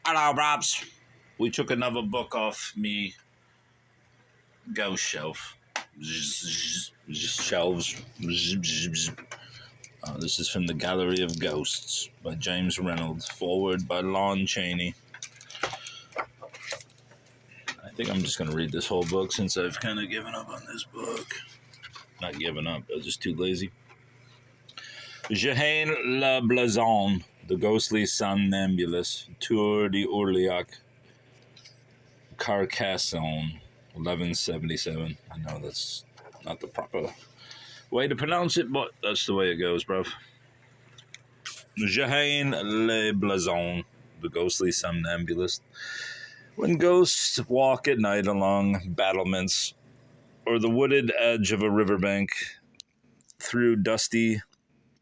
Hello, Robs. We took another book off me ghost shelf. Shelves. This is from the Gallery of Ghosts by James Reynolds. Forward by Lon Chaney. I think I'm just going to read this whole book since I've kind of given up on this book. Not given up, I was just too lazy. Jehane la Blazon, the ghostly somnambulist, Tour d'Orléac, Carcassonne, 1177. I know that's not the proper way to pronounce it, but that's the way it goes, bruv. Jehane le Blazon, the ghostly somnambulist. When ghosts walk at night along battlements or the wooded edge of a riverbank, through dusty,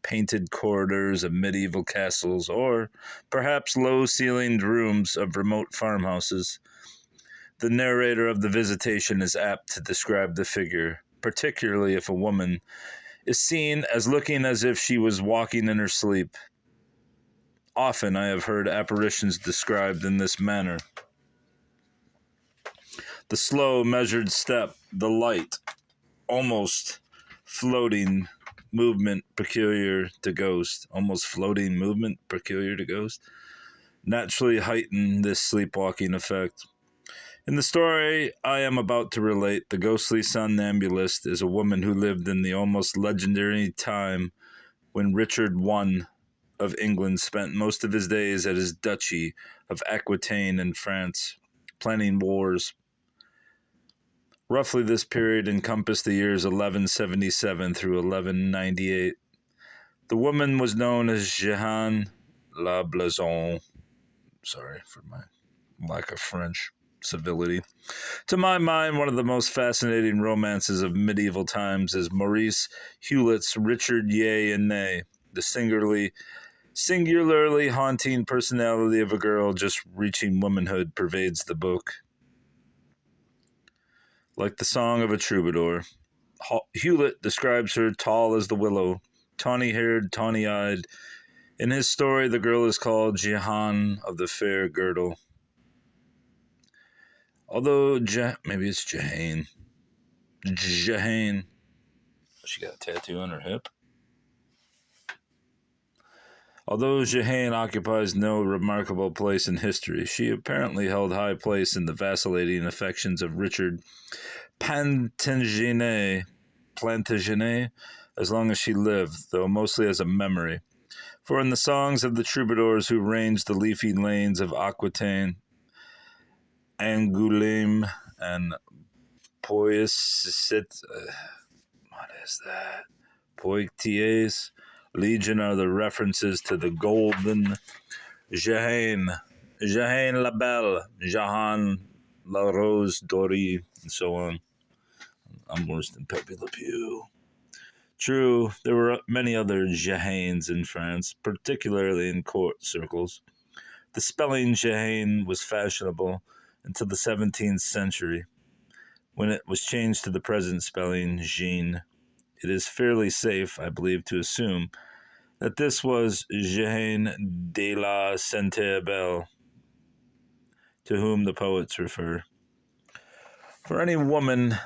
painted corridors of medieval castles, or perhaps low-ceilinged rooms of remote farmhouses, the narrator of the visitation is apt to describe the figure, particularly if a woman is seen as looking as if she was walking in her sleep. Often I have heard apparitions described in this manner. The slow, measured step, the light, almost floating movement peculiar to ghost, naturally heighten this sleepwalking effect. In the story I am about to relate, the ghostly somnambulist is a woman who lived in the almost legendary time when Richard I of England spent most of his days at his duchy of Aquitaine in France, planning wars. Roughly this period encompassed the years 1177 through 1198. The woman was known as Jehane la Blazon. Sorry for my lack of French civility. To my mind, one of the most fascinating romances of medieval times is Maurice Hewlett's Richard Yea and Nay, the singularly haunting personality of a girl just reaching womanhood pervades the book. Like the song of a troubadour, Hewlett describes her tall as the willow, tawny-haired, tawny-eyed. In his story, the girl is called Jehane of the Fair Girdle. Although, maybe it's Jehane. Jehane. She got a tattoo on her hip. Although Jehane occupies no remarkable place in history, she apparently held high place in the vacillating affections of Richard Plantagenet as long as she lived, though mostly as a memory. For in the songs of the troubadours who ranged the leafy lanes of Aquitaine, Angoulême, and Poitiers, legion are the references to the golden Jehane, Jehane la Belle, Jehane la Rose Dorée, and so on. I'm worse than Pepe Le Pew. True, there were many other Jehanes in France, particularly in court circles. The spelling Jehane was fashionable until the 17th century, when it was changed to the present spelling Jean. It is fairly safe, I believe, to assume that this was Jehane de la Sainte-Belle, to whom the poets refer. For any woman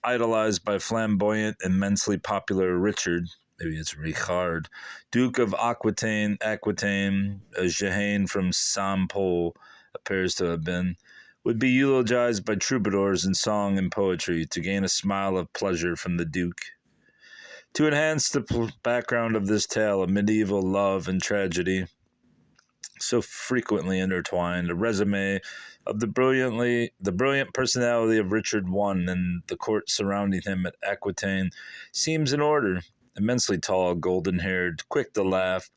idolized by flamboyant, immensely popular Richard, maybe it's Richard, Duke of Aquitaine, as Jehane from Saint-Pol appears to have been, would be eulogized by troubadours in song and poetry to gain a smile of pleasure from the Duke. To enhance the background of this tale of medieval love and tragedy, so frequently intertwined, a resume of the brilliant personality of Richard I and the court surrounding him at Aquitaine seems in order. Immensely tall, golden-haired, quick to laugh,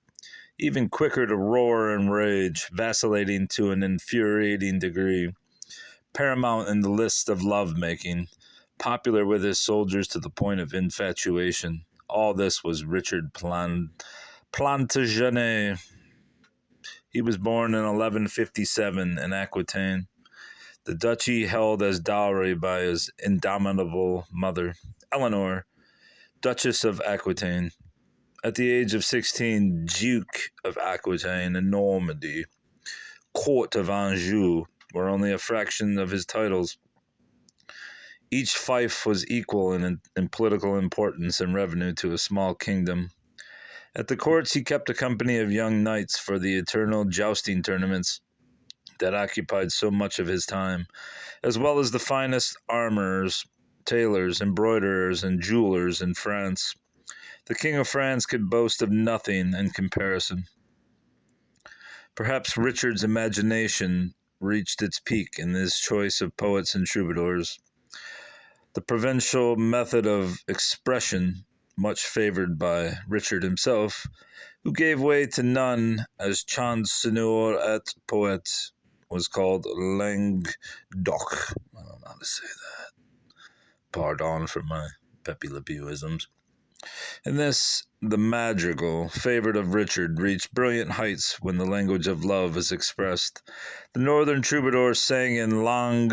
even quicker to roar and rage, vacillating to an infuriating degree, paramount in the list of love-making, popular with his soldiers to the point of infatuation. All this was Richard Plantagenet. He was born in 1157 in Aquitaine, the duchy held as dowry by his indomitable mother, Eleanor, Duchess of Aquitaine. At the age of 16, Duke of Aquitaine in Normandy, court of Anjou were only a fraction of his titles. Each fief was equal in political importance and revenue to a small kingdom. At the courts, he kept a company of young knights for the eternal jousting tournaments that occupied so much of his time, as well as the finest armorers, tailors, embroiderers, and jewelers in France. The King of France could boast of nothing in comparison. Perhaps Richard's imagination reached its peak in his choice of poets and troubadours. The provincial method of expression, much favored by Richard himself, who gave way to none as chansonneur et poet, was called langue d'oc. I don't know how to say that. Pardon for my Pepe Le Pew'isms. In this, the madrigal, favorite of Richard, reached brilliant heights when the language of love is expressed. The northern troubadour sang in langue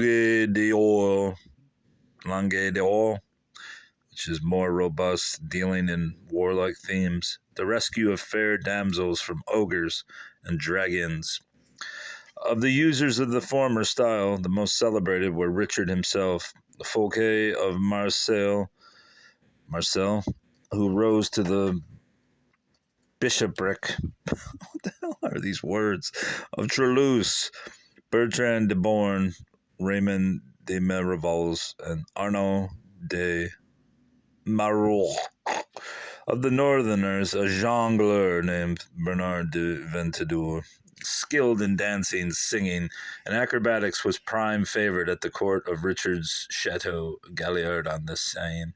d'or, which is more robust, dealing in warlike themes, the rescue of fair damsels from ogres and dragons. Of the users of the former style, the most celebrated were Richard himself, the Fouquet of Marseille, who rose to the bishopric. What the hell are these words? Of Toulouse, Bertrand de Born, Raymond de Merival, and Arnaud de Marolles. Of the northerners, a jongleur named Bernard de Ventadour, skilled in dancing, singing, and acrobatics, was prime favorite at the court of Richard's Chateau Galliard on the Seine.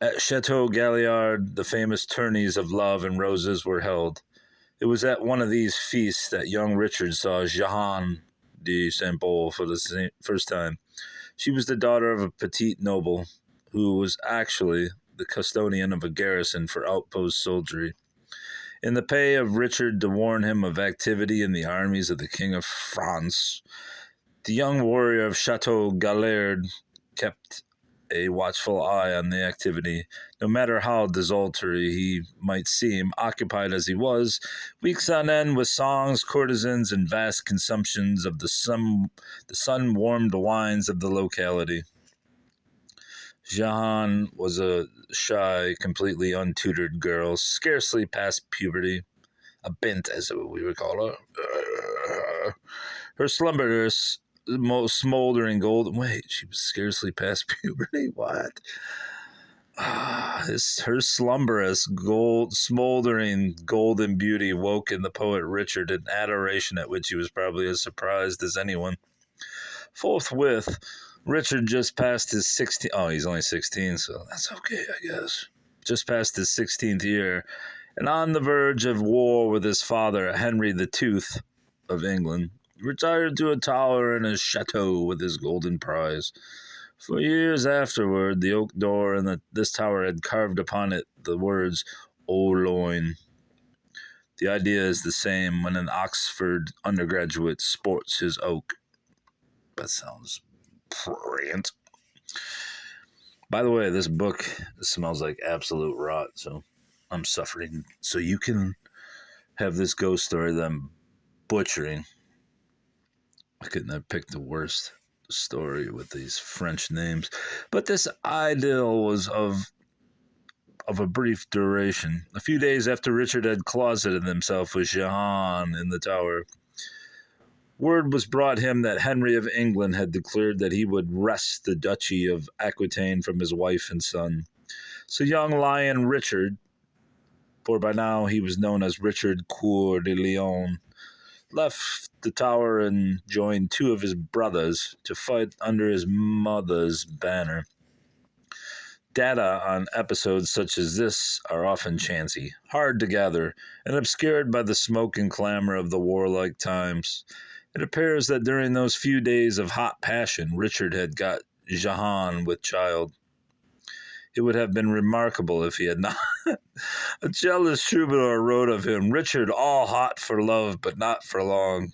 At Chateau Galliard, the famous tourneys of love and roses were held. It was at one of these feasts that young Richard saw Jehane de Saint Pol for the first time. She was the daughter of a petite noble, who was actually the custodian of a garrison for outpost soldiery. In the pay of Richard to warn him of activity in the armies of the King of France, the young warrior of Chateau Galliard kept a watchful eye on the activity. No matter how desultory he might seem, occupied as he was, weeks on end with songs, courtesans, and vast consumptions of the sun-warmed wines of the locality. Jehane was a shy, completely untutored girl, scarcely past puberty, a bint, as we would call her. Her slumberous, smoldering golden. Wait, she was scarcely past puberty? What? Her slumberous, smoldering golden beauty woke in the poet Richard an adoration at which he was probably as surprised as anyone. Forthwith, Richard just passed his 16th. Oh, he's only 16, so that's okay, I guess. Just past his 16th year, and on the verge of war with his father, Henry the Tooth of England, retired to a tower in his chateau with his golden prize. For years afterward, the oak door in this tower had carved upon it the words, "O Loin." The idea is the same when an Oxford undergraduate sports his oak. That sounds brilliant. By the way, this book smells like absolute rot, so I'm suffering. So you can have this ghost story that I'm butchering. I couldn't have picked the worst story with these French names. But this idyll was of a brief duration. A few days after Richard had closeted himself with Jehane in the tower, word was brought him that Henry of England had declared that he would wrest the duchy of Aquitaine from his wife and son. So young Lion Richard, for by now he was known as Richard Coeur de Lion, left the tower and joined two of his brothers to fight under his mother's banner. Data on episodes such as this are often chancy, hard to gather, and obscured by the smoke and clamor of the warlike times. It appears that during those few days of hot passion, Richard had got Jehane with child. It would have been remarkable if he had not. A jealous troubadour wrote of him, Richard all hot for love, but not for long.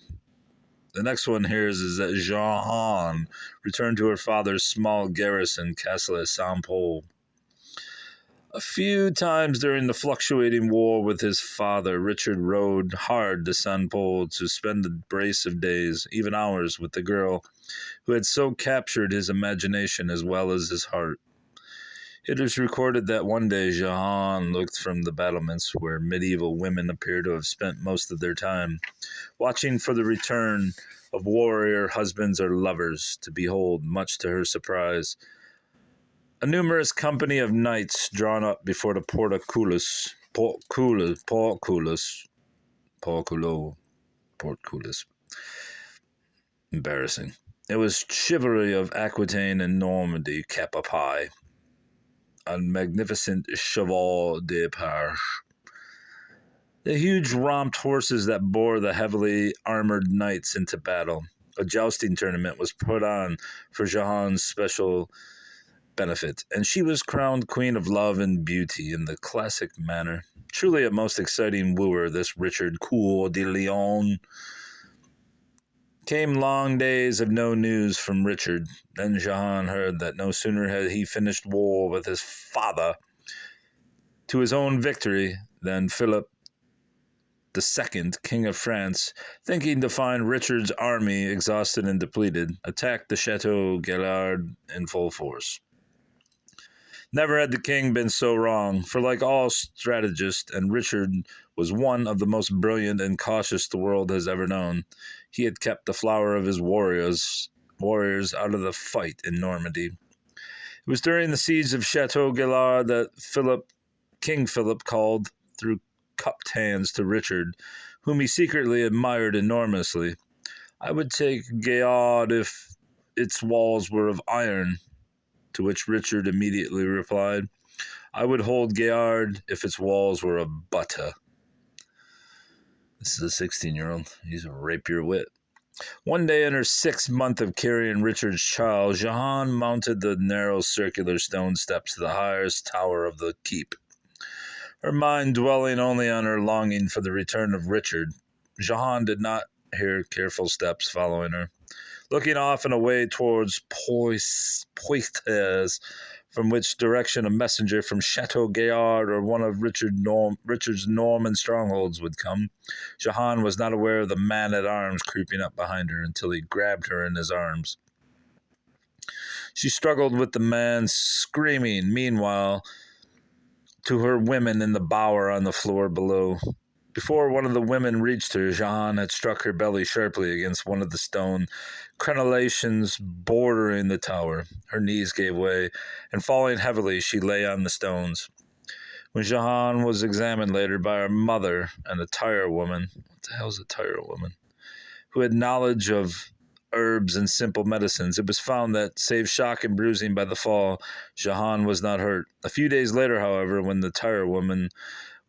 The next one here is that Jehane returned to her father's small garrison, Castle Saint Pol. A few times during the fluctuating war with his father, Richard rode hard to Saint-Pol to spend a brace of days, even hours, with the girl who had so captured his imagination as well as his heart. It is recorded that one day Jehane looked from the battlements where medieval women appear to have spent most of their time, watching for the return of warrior husbands or lovers, to behold, much to her surprise, a numerous company of knights drawn up before the portcullis, embarrassing. It was chivalry of Aquitaine and Normandy kept up high, a magnificent cheval de page. The huge romped horses that bore the heavily armored knights into battle. A jousting tournament was put on for Jehane's special benefit, and she was crowned Queen of Love and Beauty in the classic manner. Truly a most exciting wooer, this Richard Coeur de Lion. Came long days of no news from Richard. Then Jehane heard that no sooner had he finished war with his father to his own victory than Philip II, King of France, thinking to find Richard's army exhausted and depleted, attacked the Chateau Gaillard in full force. Never had the king been so wrong, for like all strategists, and Richard was one of the most brilliant and cautious the world has ever known, he had kept the flower of his warriors out of the fight in Normandy. It was during the siege of Chateau Gaillard that King Philip called through cupped hands to Richard, whom he secretly admired enormously. I would take Gaillard if its walls were of iron, to which Richard immediately replied, I would hold Gaillard if its walls were of butter. This is a 16-year-old. He's a rapier wit. One day in her 6th month of carrying Richard's child, Jehane mounted the narrow circular stone steps to the highest tower of the keep. Her mind dwelling only on her longing for the return of Richard, Jehane did not hear careful steps following her. Looking off and away towards Poitiers, from which direction a messenger from Chateau Gaillard or one of Richard's Norman strongholds would come, Jehane was not aware of the man-at-arms creeping up behind her until he grabbed her in his arms. She struggled with the man, screaming, meanwhile, to her women in the bower on the floor below. Before one of the women reached her, Jehane had struck her belly sharply against one of the stone crenellations bordering the tower. Her knees gave way, and falling heavily, she lay on the stones. When Jehane was examined later by her mother and a tirewoman, what the hell's a tirewoman, who had knowledge of herbs and simple medicines, it was found that, save shock and bruising by the fall, Jehane was not hurt. A few days later, however, when the tirewoman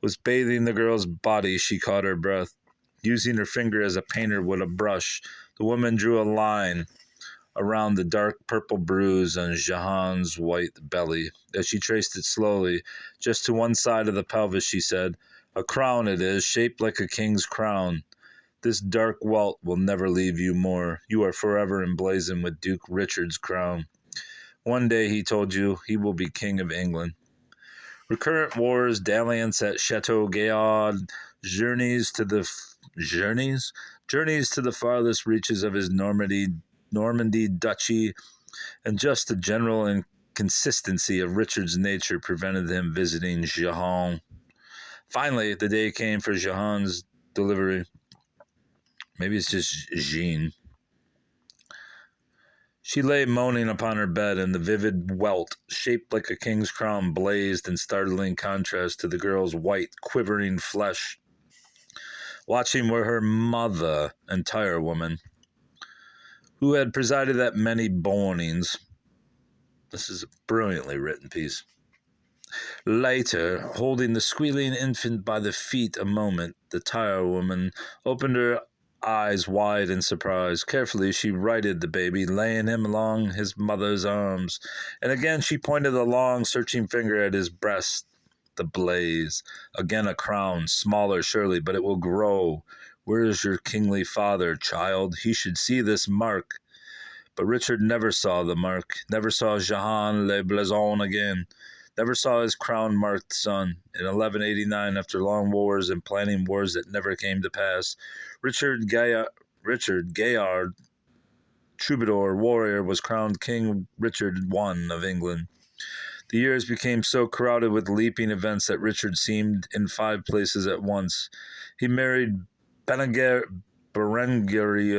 was bathing the girl's body, she caught her breath. Using her finger as a painter would a brush, the woman drew a line around the dark purple bruise on Jehane's white belly. As she traced it slowly, just to one side of the pelvis, she said, A crown it is, shaped like a king's crown. This dark welt will never leave you more. You are forever emblazoned with Duke Richard's crown. One day, he told you, he will be King of England. Recurrent wars, dalliance at Chateau Gaillard, journeys to the farthest reaches of his Normandy duchy, and just the general inconsistency of Richard's nature prevented him visiting Jehane. Finally, the day came for Jehane's delivery. Maybe it's just Jean. She lay moaning upon her bed, and the vivid welt, shaped like a king's crown, blazed in startling contrast to the girl's white, quivering flesh. Watching were her mother and tirewoman, who had presided at many bornings. This is a brilliantly written piece. Later, holding the squealing infant by the feet a moment, the tirewoman opened her eyes wide in surprise. Carefully she righted the baby, laying him along his mother's arms, and again she pointed a long, searching finger at his breast. The blaze. Again a crown, smaller surely, but it will grow. Where is your kingly father, child? He should see this mark. But Richard never saw the mark, never saw Jehane le Blazon again. never saw his crown-marked son. In 1189, after long wars and planning wars that never came to pass, Richard Gaillard, troubadour warrior, was crowned King Richard I of England. The years became so crowded with leaping events that Richard seemed in 5 places at once. He married Berengaria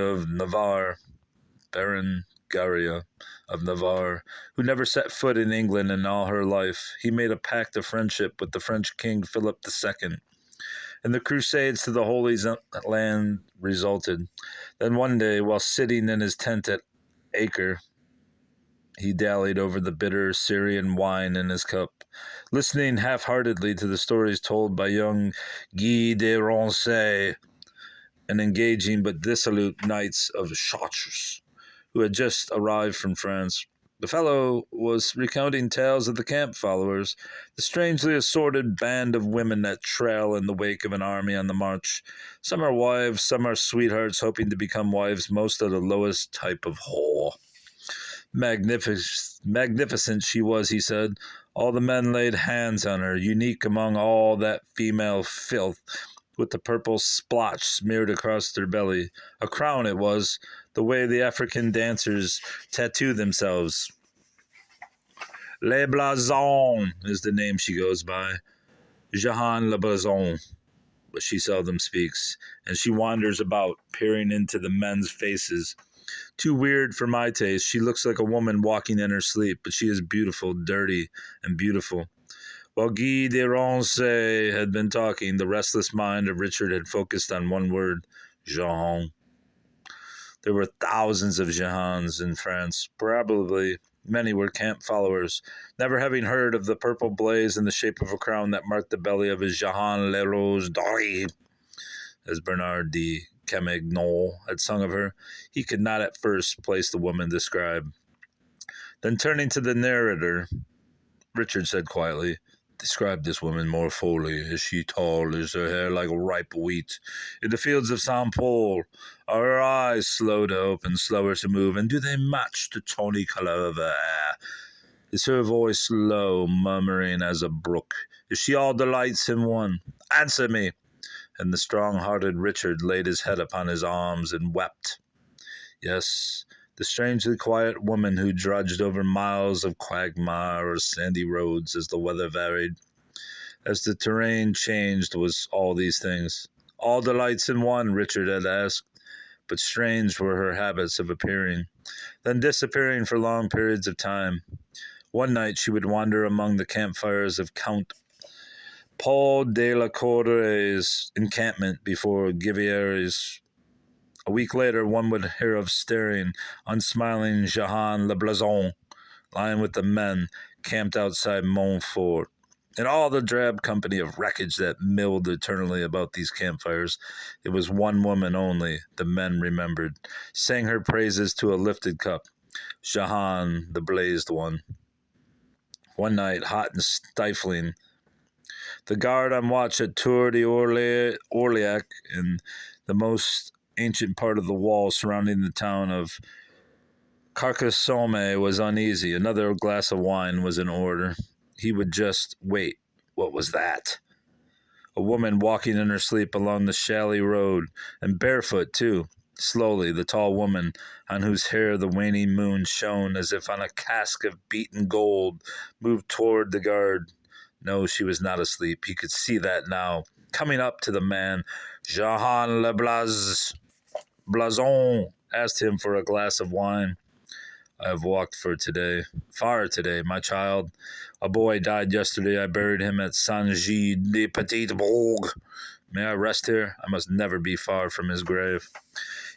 of Navarre, who never set foot in England in all her life. He made a pact of friendship with the French King Philip II, and the crusades to the Holy Land resulted. Then one day, while sitting in his tent at Acre, he dallied over the bitter Syrian wine in his cup, listening half-heartedly to the stories told by young Guy de Rancé and engaging but dissolute knights of Chartres, who had just arrived from France. The fellow was recounting tales of the camp followers, the strangely assorted band of women that trail in the wake of an army on the march. Some are wives, some are sweethearts hoping to become wives, most are the lowest type of whore. Magnificent she was, he said. All the men laid hands on her, unique among all that female filth, with the purple splotch smeared across their belly. A crown it was, the way the African dancers tattoo themselves. Le Blazon is the name she goes by. Jehane le Blazon. But she seldom speaks, and she wanders about, peering into the men's faces. Too weird for my taste. She looks like a woman walking in her sleep, but she is beautiful, dirty, and beautiful. While Guy de Rancé had been talking, the restless mind of Richard had focused on one word, Jehane. There were thousands of Jehanes in France. Probably many were camp followers, never having heard of the purple blaze in the shape of a crown that marked the belly of his Jehane le Rose d'Ori, as Bernard de Camegnon had sung of her. He could not at first place the woman described. Then turning to the narrator, Richard said quietly, "Describe this woman more fully. Is she tall? Is her hair like ripe wheat? In the fields of St. Paul, are her eyes slow to open, slower to move, and do they match the tawny color of her hair? Is her voice low, murmuring as a brook? Is she all delights in one? Answer me!" And the strong-hearted Richard laid his head upon his arms and wept. Yes, the strangely quiet woman who drudged over miles of quagmire or sandy roads as the weather varied. As the terrain changed was all these things. All delights in one, Richard had asked, but strange were her habits of appearing, then disappearing for long periods of time. One night she would wander among the campfires of Count Paul de la Corde's encampment before Givieres. A week later, one would hear of staring, unsmiling Jehane le Blazon, lying with the men camped outside Montfort. In all the drab company of wreckage that milled eternally about these campfires, it was one woman only the men remembered, sang her praises to a lifted cup, Jehane, the blazed one. One night, hot and stifling, the guard on watch at Tour d'Orléac, in the most ancient part of the wall surrounding the town of Carcassonne, was uneasy. Another glass of wine was in order. He would just wait. What was that? A woman walking in her sleep along the Chailly road, and barefoot, too. Slowly, the tall woman, on whose hair the waning moon shone as if on a casque of beaten gold, moved toward the guard. No, she was not asleep. He could see that now. Coming up to the man, Jehane le Blazon asked him for a glass of wine. "I have walked far today, my child. A boy died yesterday. I buried him at Saint-Gilles-de-Petit-Bourg. May I rest here? I must never be far from his grave.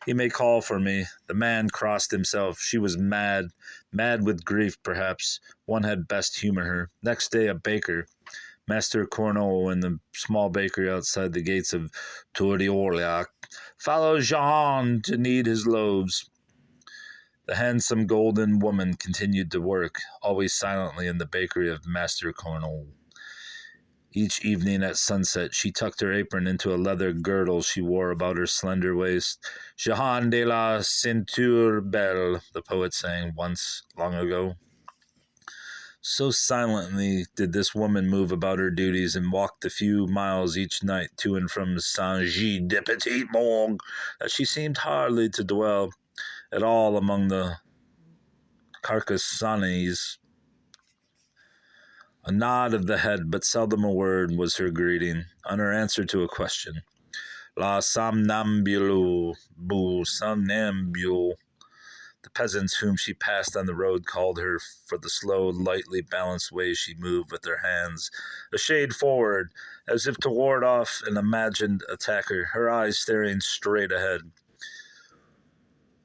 He may call for me." The man crossed himself. She was mad with grief, perhaps. One had best humor her. Next day, a baker, Master Corneau, in the small bakery outside the gates of Tour d'Orléac, followed Jehane to knead his loaves. The handsome golden woman continued to work, always silently, in the bakery of Master Corneau. Each evening at sunset, she tucked her apron into a leather girdle she wore about her slender waist. Jehane de la ceinture belle, the poet sang once, long ago. So silently did this woman move about her duties and walk the few miles each night to and from Saint-Gilles-de-Petit-Morgue that she seemed hardly to dwell at all among the Carcassones. A nod of the head, but seldom a word, was her greeting on her answer to a question. La somnambule, boo somnambule. The peasants whom she passed on the road called her for the slow, lightly balanced way she moved with her hands, a shade forward, as if to ward off an imagined attacker, her eyes staring straight ahead.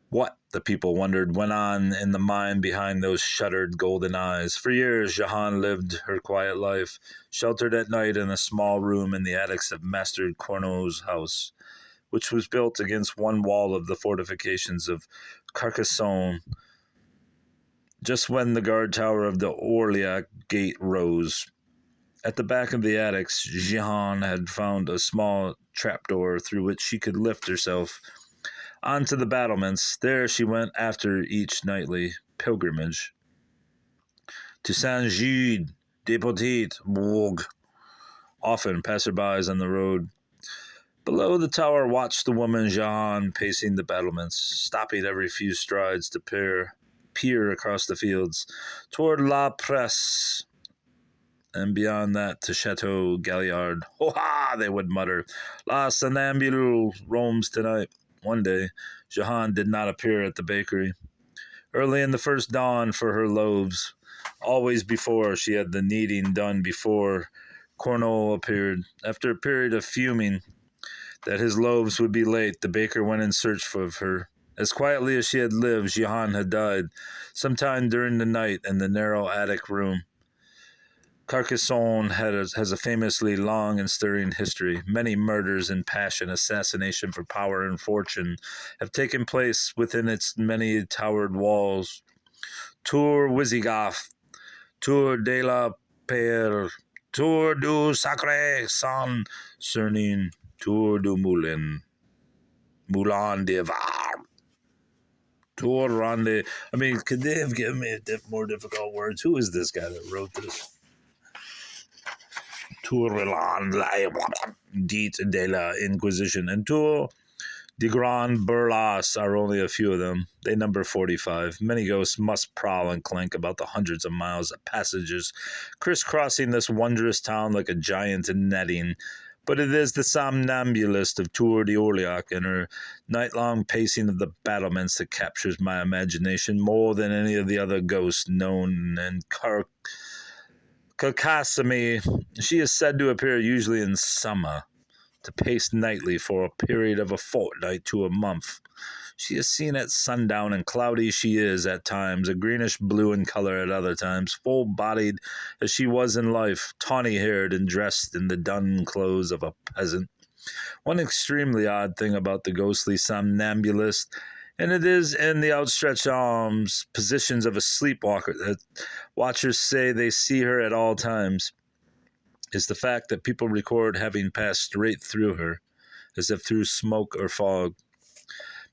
What, the people wondered, went on in the mind behind those shuttered golden eyes? For years, Jehane lived her quiet life, sheltered at night in a small room in the attics of Master Corneau's house, which was built against one wall of the fortifications of Carcassonne, just when the guard tower of the Orleac gate rose. At the back of the attics, Jehane had found a small trapdoor through which she could lift herself onto the battlements. There she went after each nightly pilgrimage to Saint-Gilles-de-Petit-Morgue. Often passersby on the road below the tower watched the woman Jehane pacing the battlements, stopping every few strides to peer across the fields toward La Presse, and beyond that to Chateau Galliard. Ho ha! They would mutter. La Somnambule roams tonight. One day, Jehane did not appear at the bakery. Early in the first dawn for her loaves, always before she had the kneading done before Corneau appeared. After a period of fuming that his loaves would be late, the baker went in search of her. As quietly as she had lived, Jehane had died, sometime during the night in the narrow attic room. Carcassonne has a famously long and stirring history. Many murders and passion, assassination for power and fortune have taken place within its many towered walls. Tour Wisigoth, Tour de la Pere, Tour du Sacré Saint Cernin, Tour du Moulin de Var, Tour Ronde. I mean, could they have given me more difficult words? Who is this guy that wrote this? Tour dit de la Inquisition and Tour de Grand Burlas are only a few of them. They number 45. Many ghosts must prowl and clank about the hundreds of miles of passages crisscrossing this wondrous town like a giant in netting. But it is the somnambulist of Tour d'Orléac and her night-long pacing of the battlements that captures my imagination more than any of the other ghosts known in Carcassonne. She is said to appear usually in summer, to pace nightly for a period of a fortnight to a month. She is seen at sundown, and cloudy she is at times, a greenish-blue in color at other times, full-bodied as she was in life, tawny-haired and dressed in the dun clothes of a peasant. One extremely odd thing about the ghostly somnambulist, and it is in the outstretched arms, positions of a sleepwalker, that watchers say they see her at all times, is the fact that people record having passed straight through her, as if through smoke or fog.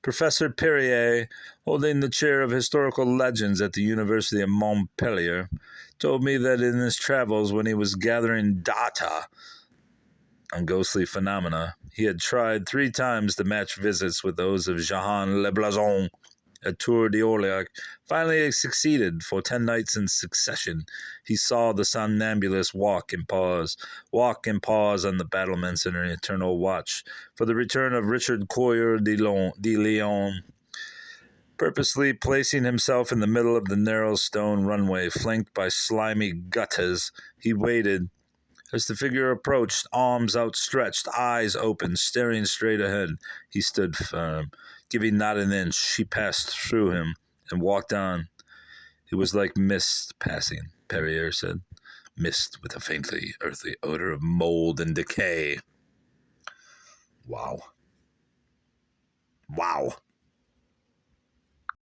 Professor Perrier, holding the chair of historical legends at the University of Montpellier, told me that in his travels, when he was gathering data on ghostly phenomena, he had tried 3 times to match visits with those of Jehane le Blazon at Tour d'Orléac. Finally, he succeeded. For 10 nights in succession, he saw the somnambulist walk and pause on the battlements in her eternal watch for the return of Richard Coeur de Lion. Purposely placing himself in the middle of the narrow stone runway, flanked by slimy gutters, he waited. As the figure approached, arms outstretched, eyes open, staring straight ahead, he stood firm, giving not an inch. She passed through him and walked on. It was like mist passing, Perrier said. Mist with a faintly earthy odor of mold and decay. Wow.